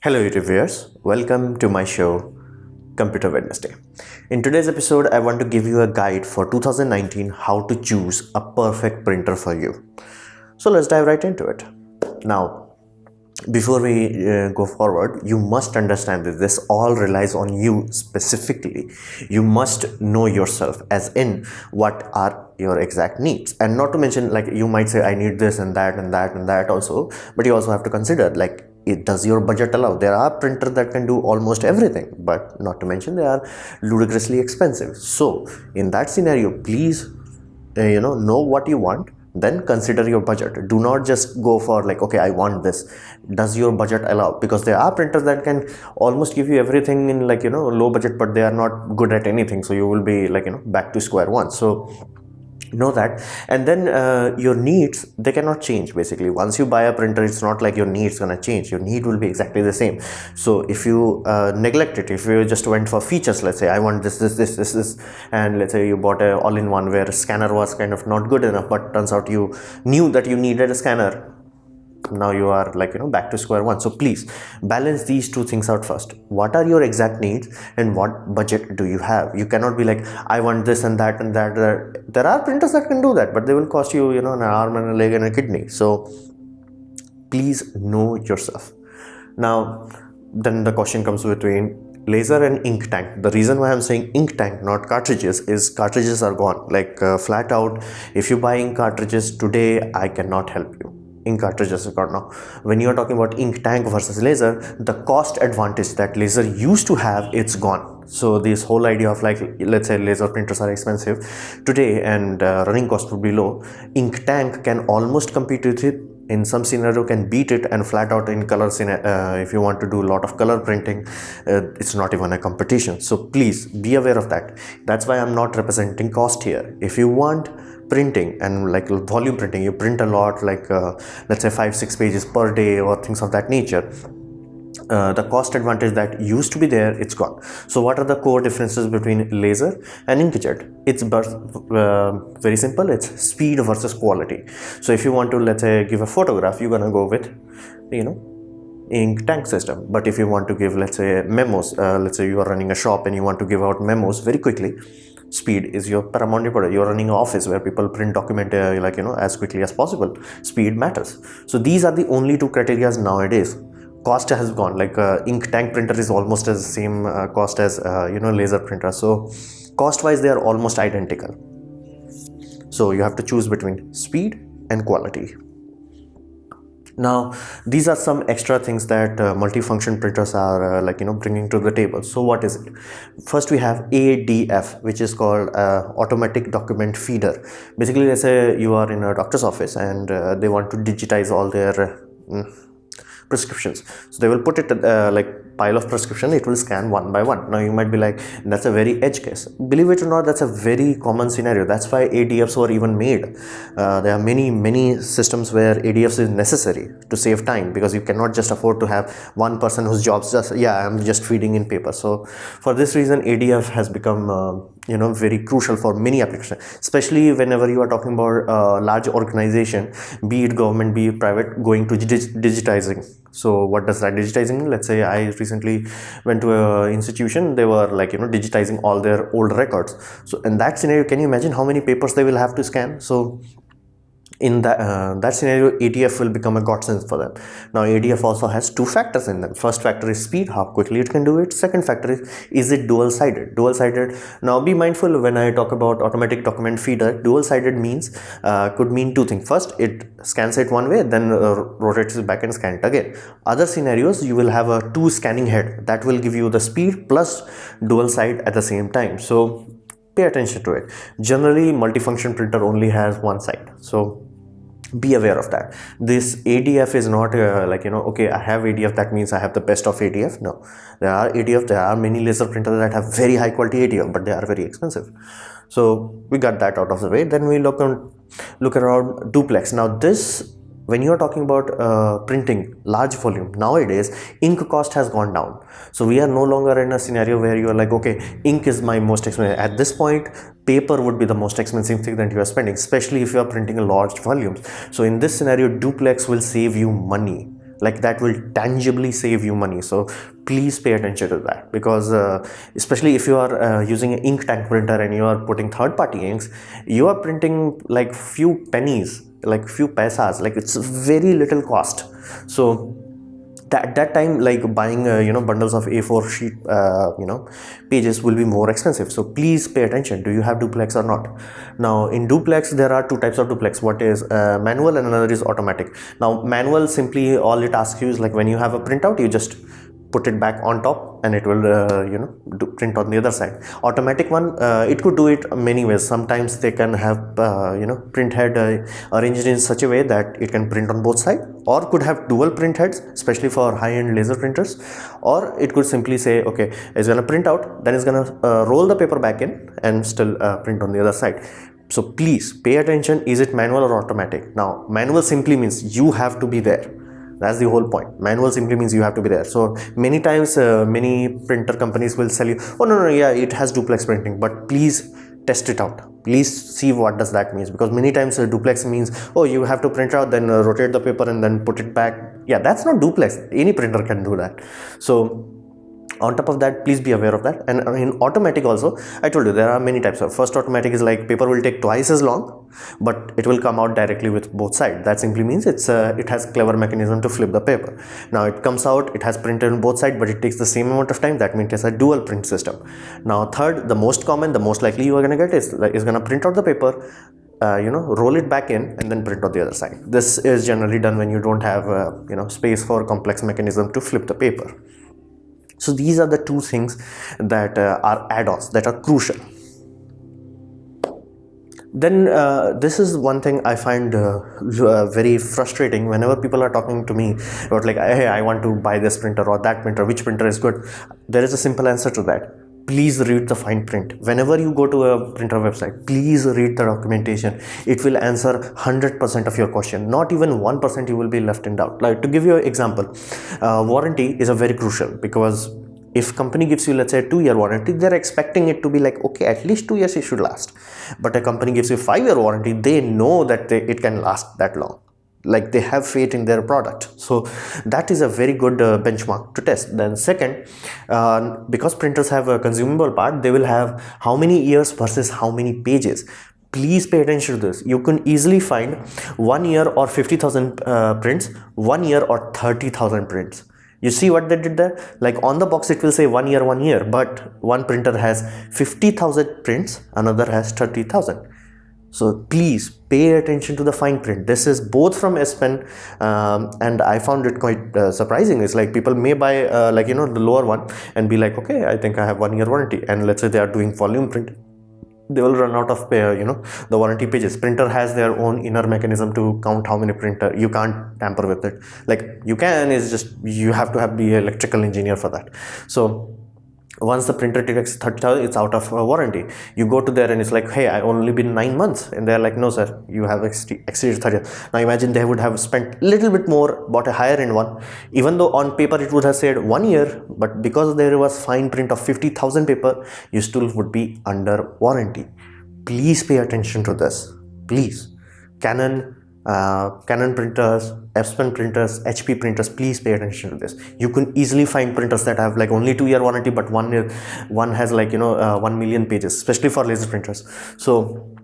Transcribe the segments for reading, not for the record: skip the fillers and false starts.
Hello YouTube viewers, welcome to my show Computer Wednesday. In today's episode, I want to give you a guide for 2019 how to choose a perfect printer for you. So let's dive right into it. Now, before we go forward, you must understand that this all relies on you specifically. You must know yourself, as in what are your exact needs, and not to mention, like, you might say I need this and that and that and that also, but you also have to consider, like, does your budget allow? There are printers that can do almost everything, but not to mention they are ludicrously expensive. So in that scenario, please know what you want, then consider your budget. Do not just go for, like, okay, I want this. Does your budget allow? Because there are printers that can almost give you everything in, like, low budget, but they are not good at anything, so you will be, like, back to square one. So know that. And then your needs, they cannot change. Basically, once you buy a printer, it's not like your needs gonna change. Your need will be exactly the same. So if you neglect it, if you just went for features, let's say I want this, and let's say you bought a all-in-one where a scanner was kind of not good enough, but turns out you knew that you needed a scanner, now you are, like, back to square one. So please balance these two things out first. What are your exact needs and what budget do you have? You cannot be like, I want this and that and that. There are printers that can do that, but they will cost you, an arm and a leg and a kidney. So please know yourself. Now then the question comes between laser and ink tank. The reason why I'm saying ink tank, not cartridges, is cartridges are gone, like, flat out. If you buy ink cartridges today, I cannot help you. Ink cartridges are gone now. When you are talking about ink tank versus laser, the cost advantage that laser used to have, it's gone. So this whole idea of, like, let's say laser printers are expensive today and running cost would be low, ink tank can almost compete with it. In some scenario can beat it, and flat out in color if you want to do a lot of color printing, it's not even a competition. So please be aware of that. That's why I'm not representing cost here. If you want printing and, like, volume printing, you print a lot, like, let's say 5-6 pages per day or things of that nature, the cost advantage that used to be there, it's gone. So what are the core differences between laser and inkjet? It's very simple. It's speed versus quality. So if you want to, let's say, give a photograph, you're gonna go with ink tank system. But if you want to give, let's say, memos, let's say you are running a shop and you want to give out memos very quickly, speed is your paramount important. You're running an office where people print document as quickly as possible. Speed matters. So these are the only two criteria nowadays. Cost has gone, like, ink tank printer is almost as same cost as laser printer. So cost wise they are almost identical. So you have to choose between speed and quality. Now these are some extra things that multifunction printers are bringing to the table. So what is it? First we have ADF, which is called automatic document feeder. Basically, let's say you are in a doctor's office and they want to digitize all their prescriptions. So they will put it like pile of prescription, it will scan one by one. Now you might be like, that's a very edge case. Believe it or not, that's a very common scenario. That's why ADFs were even made. There are many systems where ADFs is necessary to save time, because you cannot just afford to have one person whose job's just, I'm just feeding in paper. So for this reason, ADF has become very crucial for many applications, especially whenever you are talking about large organization, be it government, be it private, going to digitizing. So what does that digitizing mean? Let's say I recently went to an institution, they were, like, digitizing all their old records. So in that scenario, can you imagine how many papers they will have to scan? So in that scenario, ADF will become a godsend for them. Now ADF also has two factors in them. First factor is speed, how quickly it can do it. Second factor is it dual-sided? Now be mindful when I talk about automatic document feeder. Dual-sided means could mean two things. First, it scans it one way, then rotates it back and scans it again. Other scenarios, you will have a two scanning head that will give you the speed plus dual side at the same time. So pay attention to it. Generally, multifunction printer only has one side, so be aware of that. This ADF is not okay, I have ADF, that means I have the best of ADF. No, there are many laser printers that have very high quality ADF, but they are very expensive. So we got that out of the way. Then we look around duplex. Now this, when you are talking about printing large volume, nowadays ink cost has gone down. So we are no longer in a scenario where you are like, okay, ink is my most expensive. At this point, paper would be the most expensive thing that you are spending, especially if you are printing a large volumes. So in this scenario, duplex will save you money. Like that will tangibly save you money. So please pay attention to that, because especially if you are using an ink tank printer and you are putting third-party inks, you are printing like few pennies, like few paisas, like it's very little cost. So that time, like buying bundles of A4 sheet pages will be more expensive. So please pay attention. Do you have duplex or not? Now in duplex there are two types of duplex. What is manual and another is automatic. Now manual, simply all it asks you is like when you have a printout, you just put it back on top and it will print on the other side. Automatic one, it could do it many ways. Sometimes they can have print head arranged in such a way that it can print on both sides, or could have dual print heads, especially for high-end laser printers. Or it could simply say, okay, it's gonna print out, then it's gonna roll the paper back in and still print on the other side. So please pay attention. Is it manual or automatic? Now manual simply means you have to be there. That's the whole point. Manual simply means you have to be there. So many times many printer companies will sell you, oh no, yeah, it has duplex printing, but please test it out. Please see what does that means, because many times duplex means, oh, you have to print out, then rotate the paper and then put it back. Yeah, that's not duplex. Any printer can do that. So on top of that, please be aware of that. And in automatic also, I told you there are many types of. First automatic is like paper will take twice as long, but it will come out directly with both sides. That simply means it has clever mechanism to flip the paper. Now it comes out, it has printed on both sides, but it takes the same amount of time. That means it's a dual print system. Now third, the most common, the most likely you are going to get is going to print out the paper, roll it back in and then print on the other side. This is generally done when you don't have space for complex mechanism to flip the paper. So these are the two things that are add-ons that are crucial. Then this is one thing I find very frustrating whenever people are talking to me about like, hey, I want to buy this printer or that printer, which printer is good? There is a simple answer to that. Please read the fine print. Whenever you go to a printer website, please read the documentation. It will answer 100% of your question. Not even 1% you will be left in doubt. Like, to give you an example, warranty is a very crucial, because if company gives you, let's say, a 2-year warranty, they're expecting it to be like, okay, at least 2 years it should last. But a company gives you 5-year warranty, they know that it can last that long. Like, they have faith in their product. So that is a very good benchmark to test. Then second, because printers have a consumable part, they will have how many years versus how many pages. Please pay attention to this. You can easily find 1 year or 50,000 prints, 1 year or 30,000 prints. You see what they did there? Like on the box it will say 1 year, but one printer has 50,000 prints, another has 30,000. So please pay attention to the fine print. This is both from Epson, and I found it quite surprising. It's like people may buy the lower one and be like, okay, I think I have 1 year warranty, and let's say they are doing volume print, they will run out of the warranty pages. Printer has their own inner mechanism to count how many printer. You can't tamper with it. Like you can, is just you have to be an electrical engineer for that. So once the printer takes 30,000, it's out of warranty. You go to there and it's like, hey, I only been 9 months, and they're like, no sir, you have exceeded 30. Now imagine they would have spent a little bit more, bought a higher end one, even though on paper it would have said 1 year, but because there was fine print of 50,000 paper, you still would be under warranty. Please pay attention to this. Please. Canon printers, Epson printers, HP printers, please pay attention to this. You can easily find printers that have like only 2-year warranty, but one has 1 million pages, especially for laser printers. So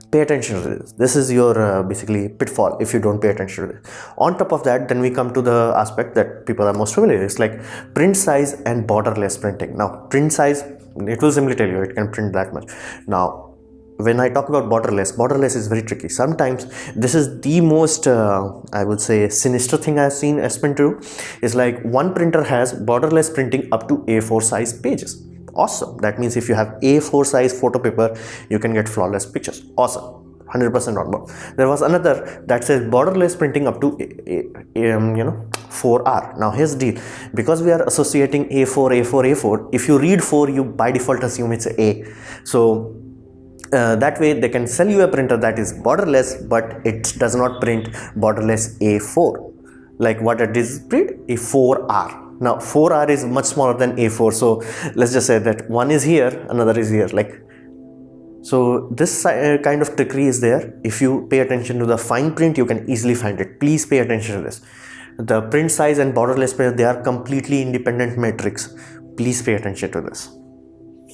pay attention to this. This is your basically pitfall if you don't pay attention to this. On top of that, then we come to the aspect that people are most familiar. It's like print size and borderless printing. Now print size, it will simply tell you it can print that much. Now when I talk about borderless is very tricky. Sometimes this is the most I would say sinister thing I've seen Epson do. Is like one printer has borderless printing up to A4 size pages. Awesome. That means if you have A4 size photo paper, you can get flawless pictures. Awesome. 100% on board. There was another that says borderless printing up to 4R. Now here's the deal. Because we are associating A4, if you read 4, you by default assume it's A. So that way they can sell you a printer that is borderless, but it does not print borderless A4. Like what it is print a 4R. Now 4R is much smaller than A4, so let's just say that one is here, another is here. Like, so this kind of trickery is there. If you pay attention to the fine print, you can easily find it. Please pay attention to this. The print size and borderless print, they are completely independent metrics. Please pay attention to this.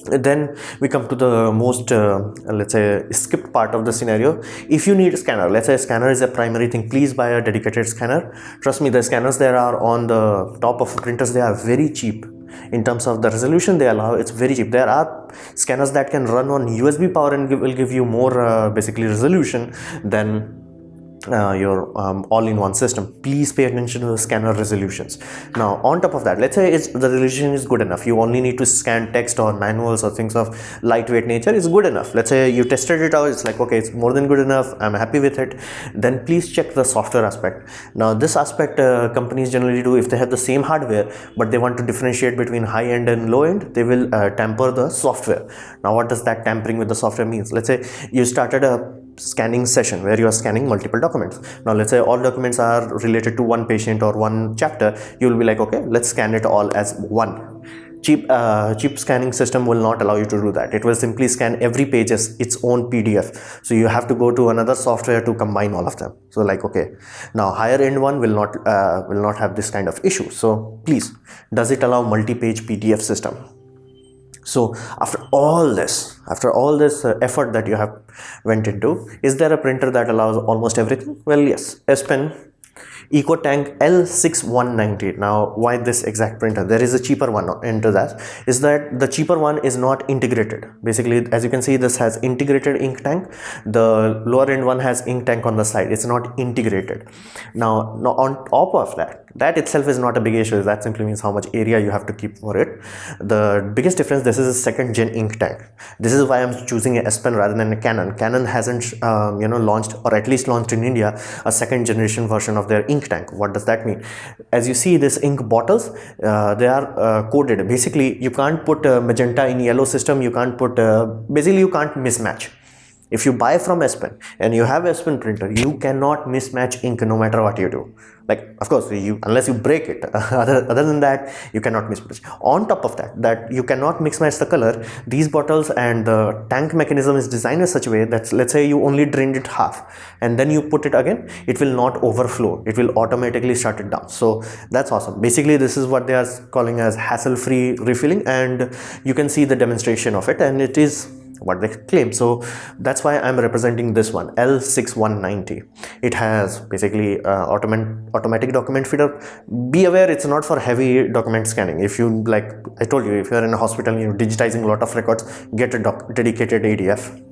Then we come to the most let's say skipped part of the scenario. If you need a scanner, let's say a scanner is a primary thing, please buy a dedicated scanner. Trust me, the scanners there are on the top of printers, they are very cheap. In terms of the resolution they allow, it's very cheap. There are scanners that can run on USB power and will give you more basically resolution than your all-in-one system. Please pay attention to the scanner resolutions. Now on top of that, let's say the resolution is good enough, you only need to scan text or manuals or things of lightweight nature, is good enough. Let's say you tested it out, it's like, okay, it's more than good enough, I'm happy with it. Then please check the software aspect. Now this aspect companies generally do. If they have the same hardware but they want to differentiate between high end and low end, they will tamper the software. Now what does that tampering with the software means? Let's say you started a scanning session where you are scanning multiple documents. Now let's say all documents are related to one patient or one chapter. You will be like, okay, let's scan it all as one. Cheap scanning system will not allow you to do that. It will simply scan every page as its own PDF. So you have to go to another software to combine all of them. So like, okay, now higher end one will not have this kind of issue. So please, does it allow multi-page PDF system? So after all this effort that you have went into, is there a printer that allows almost everything? Well, yes, Epson EcoTank L6190. Now why this exact printer? There is a cheaper one into that. Is that the cheaper one is not integrated. Basically, as you can see, this has integrated ink tank. The lower end one has ink tank on the side. It's not integrated. Now on top of that itself is not a big issue. That simply means how much area you have to keep for it. The biggest difference, this is a second gen ink tank. This is why I'm choosing a Epson rather than a Canon. Canon hasn't launched, or at least launched in India, a second generation version of their ink tank. What does that mean? As you see, this ink bottles, they are coded. Basically, you can't put magenta in yellow system. You can't put basically you can't mismatch. If you buy from Epson and you have Epson printer, you cannot mismatch ink no matter what you do. Like, of course, unless you break it. Other than that, you cannot mismatch. On top of that you cannot mix match the color. These bottles and the tank mechanism is designed in such a way that, let's say you only drained it half and then you put it again, it will not overflow. It will automatically shut it down. So that's awesome. Basically, this is what they are calling as hassle-free refilling, and you can see the demonstration of it, and it is what they claim. So that's why I'm representing this one, L6190. It has basically automatic document feeder. Be aware, it's not for heavy document scanning. If you, like I told you, if you're in a hospital, you're digitizing a lot of records, get a dedicated ADF.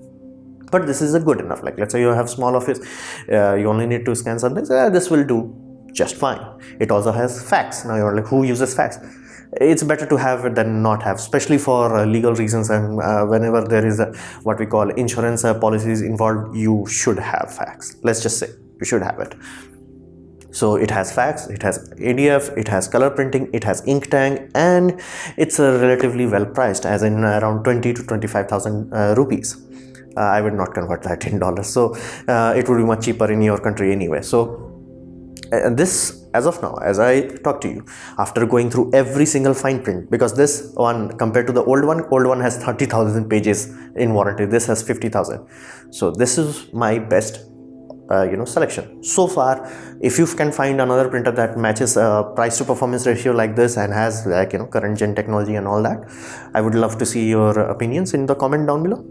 But this is a good enough. Like, let's say you have small office, you only need to scan something, so this will do just fine. It also has fax. Now you're like, who uses fax? It's better to have it than not have, especially for legal reasons, and whenever there is what we call insurance policies involved, you should have fax. Let's just say you should have it. So it has fax, it has ADF, it has color printing, it has ink tank, and it's relatively well priced, as in around 20 to 25,000 rupees. I would not convert that in dollars, so it would be much cheaper in your country anyway. So this, as of now, as I talk to you, after going through every single fine print, because this one compared to the old one has 30,000 pages in warranty, this has 50,000. So this is my best selection so far. If you can find another printer that matches price to performance ratio like this and has current gen technology and all that, I would love to see your opinions in the comment down below.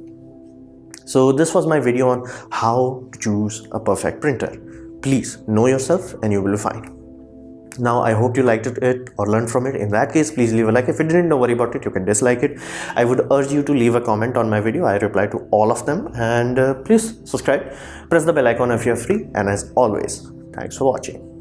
So this was my video on how to choose a perfect printer. Please know yourself and you will be fine. Now I hope you liked it or learned from it. In that case, please leave a like. If you didn't, don't worry about it, you can dislike it. I would urge you to leave a comment on my video. I reply to all of them, and please subscribe, press the bell icon if you're free, and as always, thanks for watching.